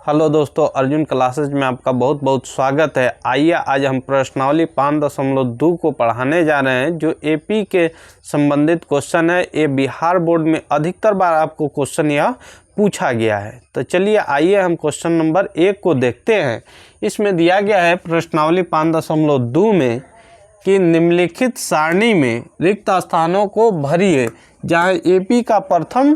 Hello दोस्तों, Arjun classes में आपका बहुत बहुत स्वागत है। आइए आज हम प्रश्नावली 5.2 को पढ़ाने जा रहे हैं जो एपी के संबंधित क्वेश्चन है। ये बिहार बोर्ड में अधिकतर बार आपको क्वेश्चन यह पूछा गया है। तो चलिए आइए हम क्वेश्चन नंबर 1 को देखते हैं। इसमें दिया गया है प्रश्नावली 5.2 में कि निम्नलिखित सारणी में रिक्त स्थानों को भरिए जहाँ एपी का प्रथम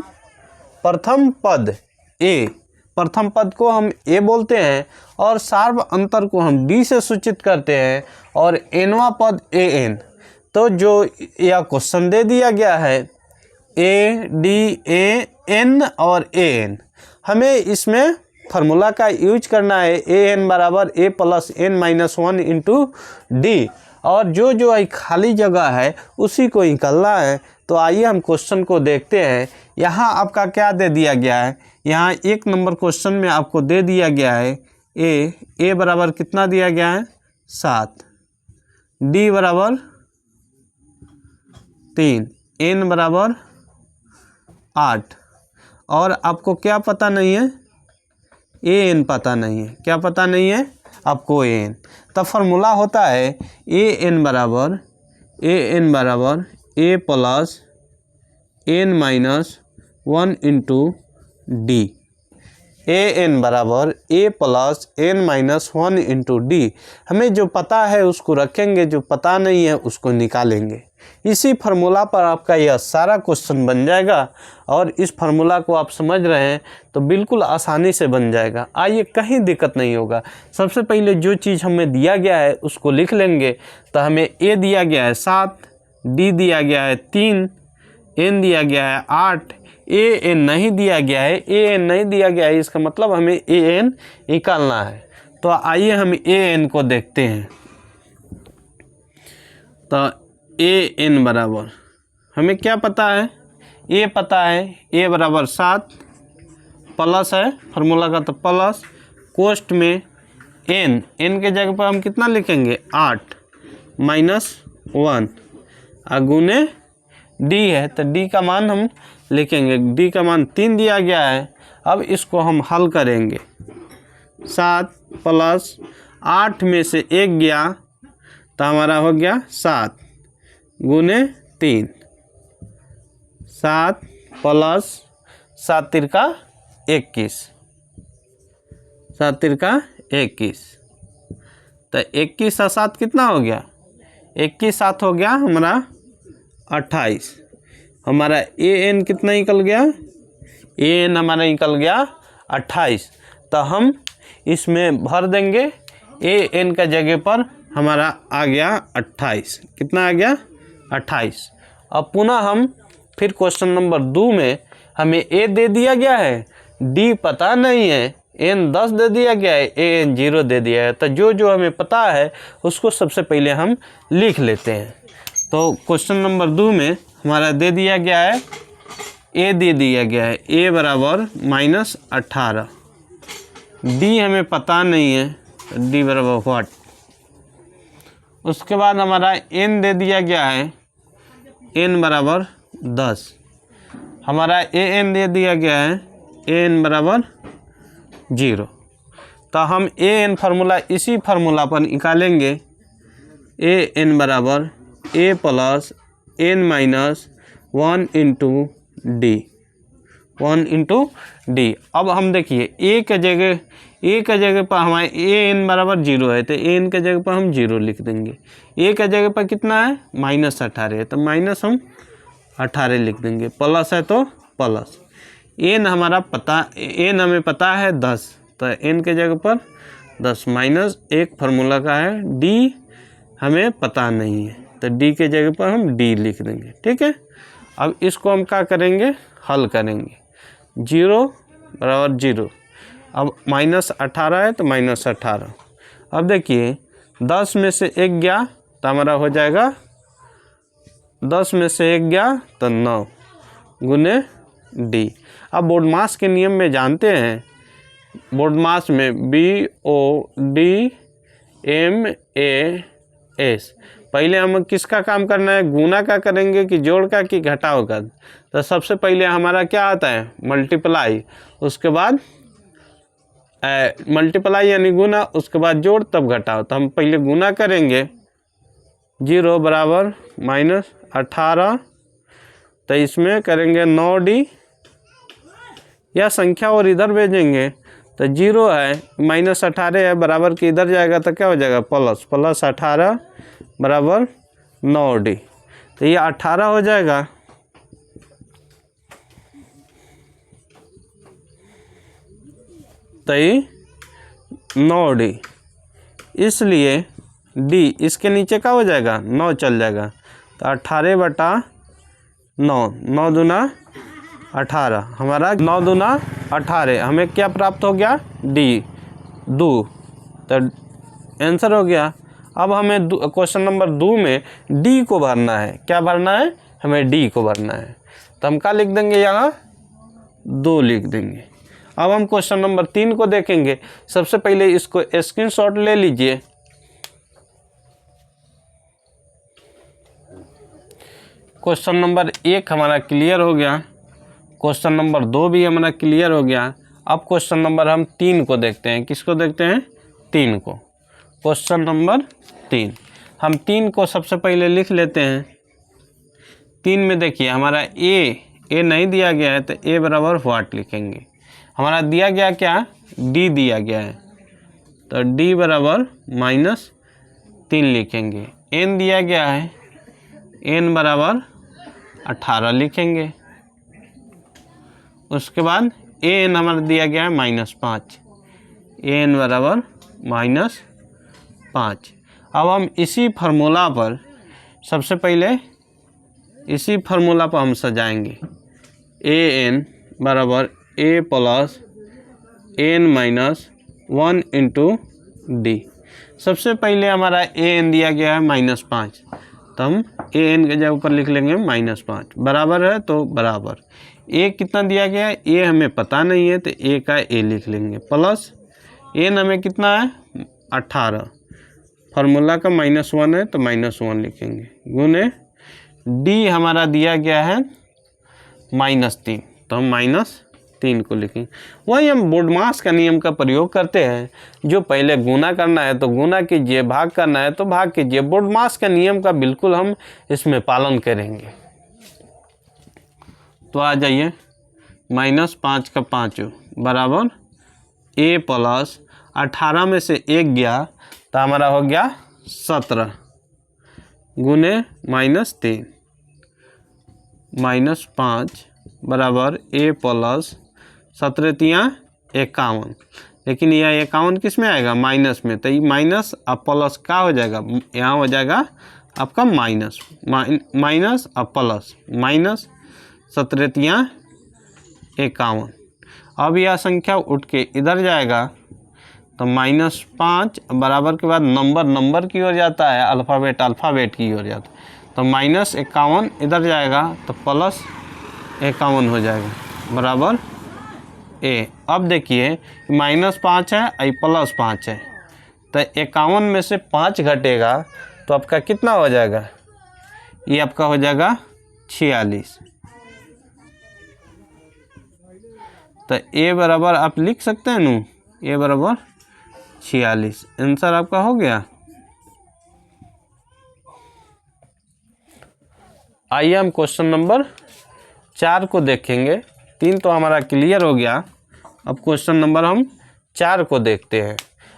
पद ए, प्रथम पद को हम ए बोलते हैं और सार्व अंतर को हम डी से सूचित करते हैं और एनवा पद ए एन। तो जो यह क्वेश्चन दे दिया गया है ए डी ए एन और ए एन, हमें इसमें फार्मूला का यूज करना है। ए एन बराबर ए plus N minus 1 into D, और जो खाली जगह है उसी को निकालना है। तो आइए हम क्वेश्चन को देखते हैं। यहाँ आपका क्या दे दिया गया है, यहाँ 1 नंबर क्वेश्चन में आपको दे दिया गया है ए बराबर कितना दिया गया है 7, डी बराबर 3, एन बराबर 8, और आपको क्या पता नहीं है, ए एन पता नहीं है। क्या पता नहीं है आपको, ए एन। तब फार्मूला होता है ए एन बराबर ए plus N minus 1 into d. A N बराबर ए plus N minus 1 into d. हमें जो पता है उसको रखेंगे, जो पता नहीं है उसको निकालेंगे। इसी फार्मूला पर आपका यह सारा क्वेश्चन बन जाएगा, और इस फार्मूला को आप समझ रहे हैं तो बिल्कुल आसानी से बन जाएगा। आइए, कहीं दिक्कत नहीं होगा। सबसे पहले जो चीज़ हमें दिया गया है उसको लिख लेंगे। तो हमें ए दिया गया है 7, डी दिया गया है 3, एन दिया गया है 8, ए एन नहीं दिया गया है। ए एन नहीं दिया गया है, इसका मतलब हमें ए एन निकालना है। तो आइए हम ए एन को देखते हैं। तो ए एन बराबर हमें क्या पता है, ए पता है, ए बराबर 7 प्लस है फार्मूला का, तो प्लस कोष्ठ में एन के जगह पर हम कितना लिखेंगे 8 माइनस 1 गुने डी है, तो डी का मान हम लिखेंगे। डी का मान 3 दिया गया है। अब इसको हम हल करेंगे। 7 प्लस 8 में से 1 गया तो हमारा हो गया 7 गुने 3। 7 प्लस 7 तिरका 21, 7 तिरका 21, तो 21 और 7 कितना हो गया, 21 7 हो गया हमारा 28। हमारा ए एन कितना निकल गया, ए एन हमारा निकल गया 28। तो हम इसमें भर देंगे। ए एन का जगह पर हमारा आ गया 28। कितना आ गया 28। अब पुनः हम फिर क्वेश्चन नंबर 2 में हमें ए दे दिया गया है, डी पता नहीं है, एन 10 दे दिया गया है, ए एन 0 दे दिया है। तो जो हमें पता है उसको सबसे पहले हम लिख लेते हैं। तो क्वेश्चन नंबर 2 में हमारा दे दिया गया है ए दे दिया गया है ए बराबर -18, डी हमें पता नहीं है, डी बराबर व्हाट। उसके बाद हमारा एन दे दिया गया है, एन बराबर 10। हमारा ए एन दे दिया गया है, ए एन बराबर 0। तो हम ए एन फार्मूला इसी फार्मूला पर निकालेंगे। ए एन बराबर ए plus N minus 1 into d, 1 into d. अब हम देखिए ए के जगह पर हमारे ए एन बराबर 0 है, तो ए एन के जगह पर हम 0 लिख देंगे। ए के जगह पर कितना है -18 है, तो माइनस हम 18 लिख देंगे। प्लस है तो प्लस। एन हमें पता है 10, तो एन के जगह पर 10 माइनस 1 फार्मूला का है, डी हमें पता नहीं है, तो डी के जगह पर हम डी लिख देंगे। ठीक है। अब इसको हम क्या करेंगे, हल करेंगे। 0 बराबर 0, अब -18 है तो -18। अब देखिए 10 में से 1 गया तो हमारा हो जाएगा, 10 में से 1 गया तो 9 गुने डी। अब बोर्ड मास के नियम में जानते हैं, बोर्ड मास में BODMAS। पहले हम किसका काम करना है, गुना का करेंगे कि जोड़ का कि घटाव का। तो सबसे पहले हमारा क्या आता है मल्टीप्लाई, उसके बाद मल्टीप्लाई यानी गुना, उसके बाद जोड़ तब घटाओ। तो हम पहले गुना करेंगे, 0 बराबर -18, तो इसमें करेंगे 9D या संख्या और इधर भेजेंगे तो 0 है, -18 है, बराबर के इधर जाएगा तो क्या हो जाएगा प्लस, +18 बराबर 9D। तो ये 18 हो जाएगा। तो ये 9D, इसलिए D इसके नीचे का हो जाएगा 9 चल जाएगा। तो 18/9, 9 दूना 18, हमारा 9 दूना 18, हमें क्या प्राप्त हो गया D 2। तो आंसर हो गया। अब हमें क्वेश्चन नंबर 2 में D को भरना है। क्या भरना है? हमें D को भरना है। तो हम क्या लिख देंगे यहाँ 2 लिख देंगे। अब हम क्वेश्चन नंबर 3 को देखेंगे। सबसे पहले इसको स्क्रीनशॉट ले लीजिए। क्वेश्चन नंबर 1 हमारा क्लियर हो गया, क्वेश्चन नंबर 2 भी हमारा क्लियर हो गया। अब क्वेश्चन नंबर हम 3 को देखते हैं। किसको देखते हैं? 3 को। क्वेश्चन नंबर 3, हम 3 को सबसे पहले लिख लेते हैं। 3 में देखिए हमारा ए नहीं दिया गया है, तो ए बराबर व्हाट लिखेंगे। हमारा दिया गया क्या? डी दिया गया है, तो डी बराबर -3 लिखेंगे। एन दिया गया है, एन बराबर 18 लिखेंगे। उसके बाद एन हमारा दिया गया है -5, एन बराबर -5। अब हम इसी फार्मूला पर सबसे पहले इसी फार्मूला पर हम सजाएंगे। ए एन बराबर ए प्लस एन -1 इंटू डी। सबसे पहले हमारा ए एन दिया गया है -5, तो हम ए एन के जगह ऊपर लिख लेंगे -5, बराबर है तो बराबर। ए कितना दिया गया है? ए हमें पता नहीं है, तो ए का ए लिख लेंगे, प्लस एन हमें कितना है 18, फार्मूला का -1 है तो -1 लिखेंगे, गुने डी हमारा दिया गया है -3, तो हम -3 को लिखेंगे। वही हम बोडमास का नियम का प्रयोग करते हैं। जो पहले गुना करना है तो गुना कीजिए, भाग करना है तो भाग कीजिए। बोडमास का नियम का बिल्कुल हम इसमें पालन करेंगे। तो आ जाइए, -5 का 5 बराबर ए प्लस 18 में से 1 गया तो हमारा हो गया 17, गुने -3, -5 बराबर ए प्लस 17 51। लेकिन यह 51 किस में आएगा? माइनस में। तो ये माइनस अब प्लस क्या हो जाएगा? यहाँ हो जाएगा आपका माइनस अब प्लस, -17 51। अब यह संख्या उठ के इधर जाएगा तो -5 बराबर के बाद नंबर की ओर जाता है, अल्फ़ाबेट की ओर जाता है। तो -51 इधर जाएगा तो +51 हो जाएगा, बराबर ए। अब देखिए -5 है और +5 है, तो 51 में से 5 घटेगा तो आपका कितना हो जाएगा? ये आपका हो जाएगा 46। तो ए बराबर आप लिख सकते हैं नू, ए बराबर 46। आंसर आपका हो गया। आइए हम क्वेश्चन नंबर 4 को देखेंगे। 3 तो हमारा क्लियर हो गया। अब क्वेश्चन नंबर हम 4 को देखते हैं।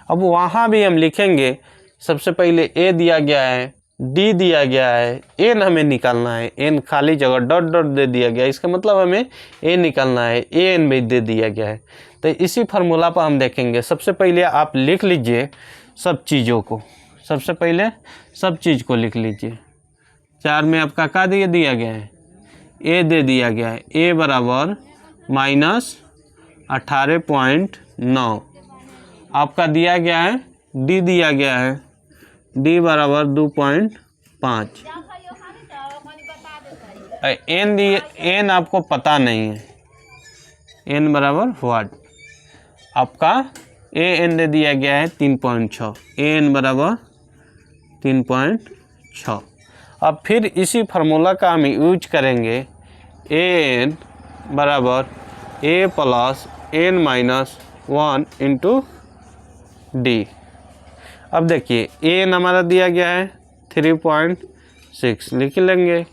अब वहाँ भी हम लिखेंगे। सबसे पहले ए दिया गया है, डी दिया गया है, एन हमें निकालना है। एन खाली जगह डॉट दे दिया गया है, इसका मतलब हमें ए निकालना है। ए एन भी दे दिया गया है। तो इसी फार्मूला पर हम देखेंगे। सबसे पहले आप लिख लीजिए सब चीज़ों को। सबसे पहले सब चीज़ को लिख लीजिए। 4 में आपका क्या दिया गया है? ए दे दिया गया है। ए बराबर -18.9। आपका दिया गया है, डी दिया गया है, डी बराबर 2.5। एन आपको पता नहीं है, एन बराबर व्हाट। आपका ए एन दे दिया गया है 3.6, एन बराबर 3.6। अब फिर इसी फार्मूला का हम यूज करेंगे। ए एन बराबर ए प्लस एन 1 इंटू डी। अब देखिए एन हमारा दिया गया है 3.6 लिख लेंगे।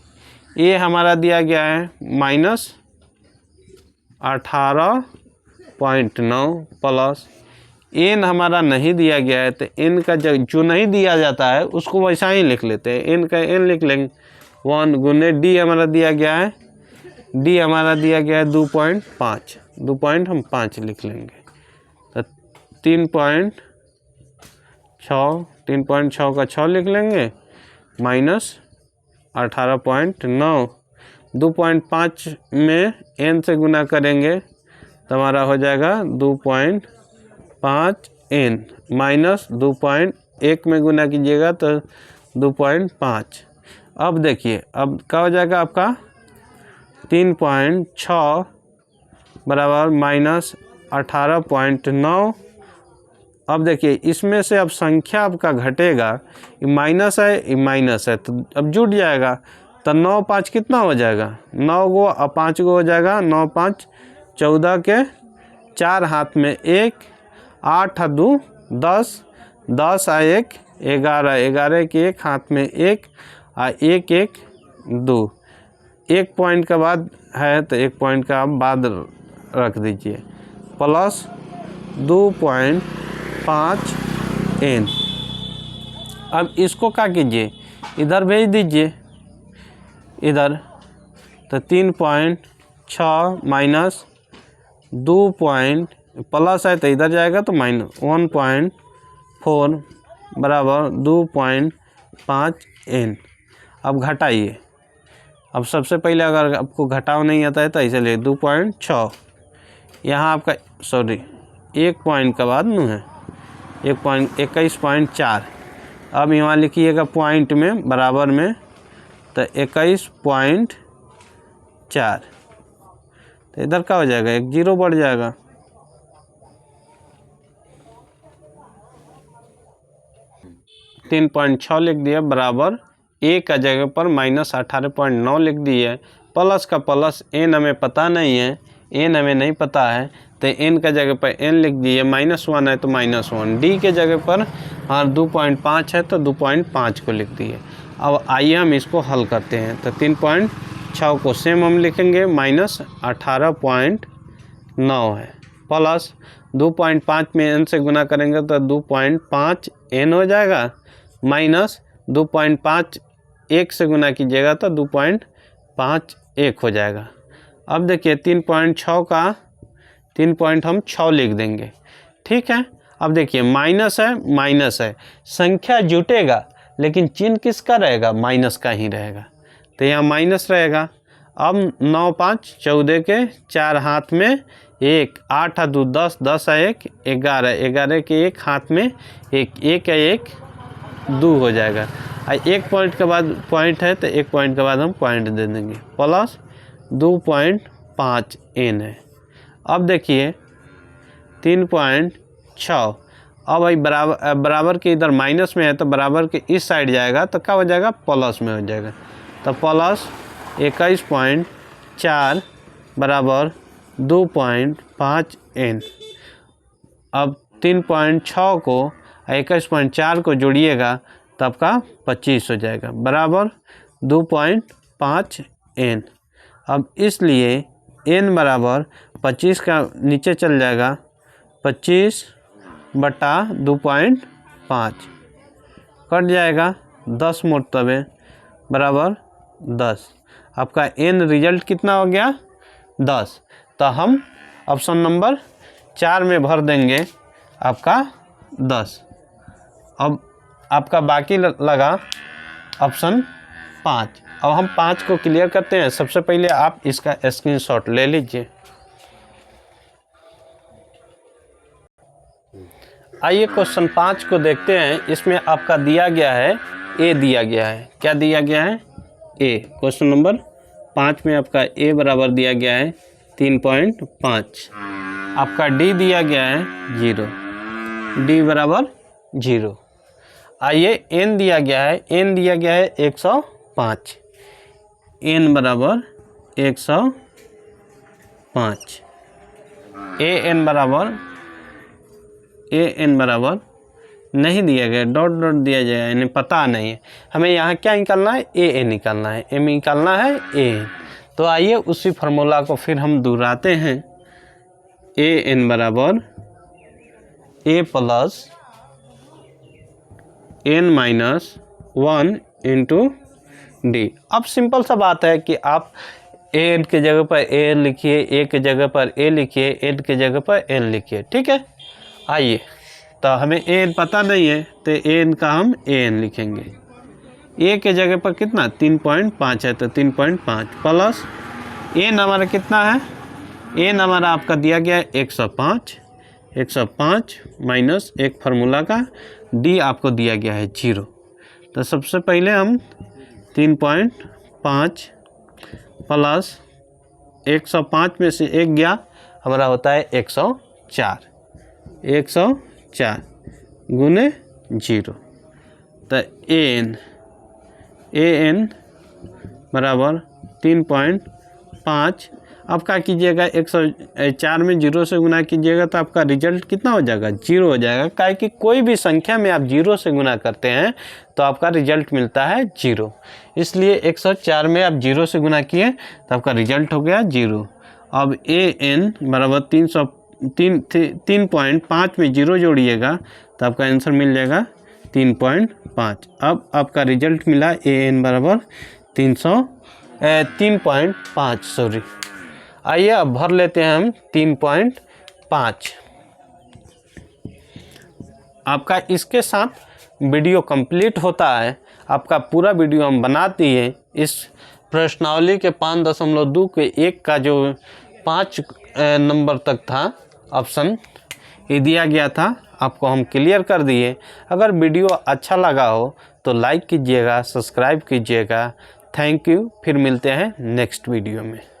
ए हमारा दिया गया है -18.9 प्लस एन हमारा नहीं दिया गया है, तो एन का जो नहीं दिया जाता है उसको वैसा ही लिख लेते हैं। एन का एन लिख लेंगे 1 गुने डी हमारा दिया गया है, डी हमारा दिया गया है 2.5, 2.5 लिख लेंगे। तो 3.6 का 6 लिख लेंगे माइनस 18.9, 2.5 में एन से गुना करेंगे तो हमारा हो जाएगा 2.5 एन माइनस 2.1 में गुना कीजिएगा तो 2.5। अब देखिए अब क्या हो जाएगा आपका 3.6 बराबर माइनस 18.9। अब देखिए इसमें से अब संख्या आपका घटेगा, ये माइनस है ये माइनस है तो अब जुट जाएगा। तो 9 5 कितना हो जाएगा, 9 गो और 5 गो हो जाएगा, 9 5 14 के 4 हाथ में 1, 8 2 10, 10 आ 1 11, 11 के 1 हाथ में 1 आ 1 1 2, 1 पॉइंट के बाद है तो 1 पॉइंट का बाद रख दीजिए प्लस 2.5 एन। अब इसको क्या कीजिए इधर भेज दीजिए इधर, तो 3.6 माइनस 2 प्लस है तो इधर जाएगा तो माइनस 1.4 बराबर 2.5 एन। अब घटाइए। अब सबसे पहले अगर आपको घटाव नहीं आता है तो ऐसे ले 2.6, यहाँ आपका सॉरी 1 पॉइंट का बाद नू है 21.4। अब यहाँ लिखिएगा पॉइंट में बराबर में तो 21.4, तो इधर क्या हो जाएगा 1 0 बढ़ जाएगा। तीन 3.6 लिख दिया बराबर ए का जगह पर माइनस 18.9 लिख दिए, प्लस का प्लस एन हमें पता नहीं है, एन हमें नहीं पता है तो एन का जगह पर एन लिख दिए, -1 है तो -1, डी के जगह पर हाँ 2.5 है तो 2.5 को लिख दिए। अब आइए हम इसको हल करते हैं। तो 3.6 को सेम हम लिखेंगे -18.9 है प्लस 2.5 में एन से गुना करेंगे तो 2.5 एन हो जाएगा माइनस 2.5 1 से गुना कीजिएगा तो 2.5 1 हो जाएगा। अब देखिए 3.6 का 3.6 लिख देंगे, ठीक है। अब देखिए माइनस है, संख्या जुटेगा लेकिन चिन्ह किसका रहेगा, माइनस का ही रहेगा, तो यहाँ माइनस रहेगा। अब 9 5 14 के 4 हाथ में 1, 8 2 10, 10 आ 1 11, 11 के 1 हाथ में 1, 1 आ 1 2 हो जाएगा। 1 पॉइंट के बाद पॉइंट है तो 1 पॉइंट के बाद हम पॉइंट दे देंगे प्लस 2.5 एन है। अब देखिए 3.6, अब भाई बराबर के इधर माइनस में है तो बराबर के इस साइड जाएगा तो क्या हो जाएगा प्लस में हो जाएगा, तो प्लस 21.4 बराबर 2.5 एन। अब 3.6 को 21.4 को जोड़िएगा तो आपका 25 हो जाएगा बराबर 2.5 एन। अब इसलिए एन बराबर 25 का नीचे चल जाएगा 25/2.5 कट जाएगा 10 मोरतबे बराबर 10। आपका एन रिजल्ट कितना हो गया 10। तो हम ऑप्शन नंबर 4 में भर देंगे आपका 10। अब आपका बाकी लगा ऑप्शन 5। अब हम 5 को क्लियर करते हैं। सबसे पहले आप इसका स्क्रीनशॉट ले लीजिए। आइए क्वेश्चन 5 को देखते हैं। इसमें आपका दिया गया है ए दिया गया है। क्या दिया गया है ए। क्वेश्चन नंबर 5 में आपका ए बराबर दिया गया है 3.5। आपका डी दिया गया है 0, डी बराबर 0। आइए एन दिया गया है, एन दिया गया है 105, एन बराबर 105। ए एन बराबर ए एन बराबर नहीं दिया गया, डॉट डॉट दिया जाएगा, यानी पता नहीं है हमें यहाँ क्या निकालना है, ए एन निकालना है, एम निकालना है ए एन। तो आइए उसी फार्मूला को फिर हम दोहराते हैं। ए एन बराबर ए plus N minus 1 into d. अब सिंपल सा बात है कि आप ए एन के जगह पर ए एन लिखिए, ए के जगह पर ए लिखिए, एन के जगह पर एन लिखिए, ठीक है। आइए, तो हमें ए एन पता नहीं है तो ए एन का हम ए एन लिखेंगे। ए के जगह पर कितना 3.5 है तो 3.5 प्लस एन हमारा कितना है, एन हमारा आपका दिया गया है 105, 105 माइनस एक फार्मूला का डी आपको दिया गया है 0। तो सबसे पहले हम 3.5 प्लस 105 में से एक गया हमारा होता है 104, 104 गुने 0। तो ए एन बराबर 3.5। अब क्या कीजिएगा, 104 में 0 से गुना कीजिएगा तो आपका रिजल्ट कितना हो जाएगा, 0 हो जाएगा। काहे कि कोई भी संख्या में आप 0 से गुना करते हैं तो आपका रिजल्ट मिलता है 0। इसलिए 104 में आप 0 से गुना किए तो आपका रिजल्ट हो गया 0। अब ए एन बराबर 3.5 में 0 जोड़िएगा तो आपका आंसर मिल जाएगा 3.5। अब आपका रिजल्ट मिला ए एन बराबर 3.5 सॉरी। आइए अब भर लेते हैं हम 3.5। आपका इसके साथ वीडियो कंप्लीट होता है। आपका पूरा वीडियो हम बना दिए। इस प्रश्नावली के 5.2 के 1 का जो 5 नंबर तक था ऑप्शन ये दिया गया था, आपको हम क्लियर कर दिए। अगर वीडियो अच्छा लगा हो तो लाइक कीजिएगा, सब्सक्राइब कीजिएगा। Thank you. फिर मिलते हैं नेक्स्ट वीडियो में।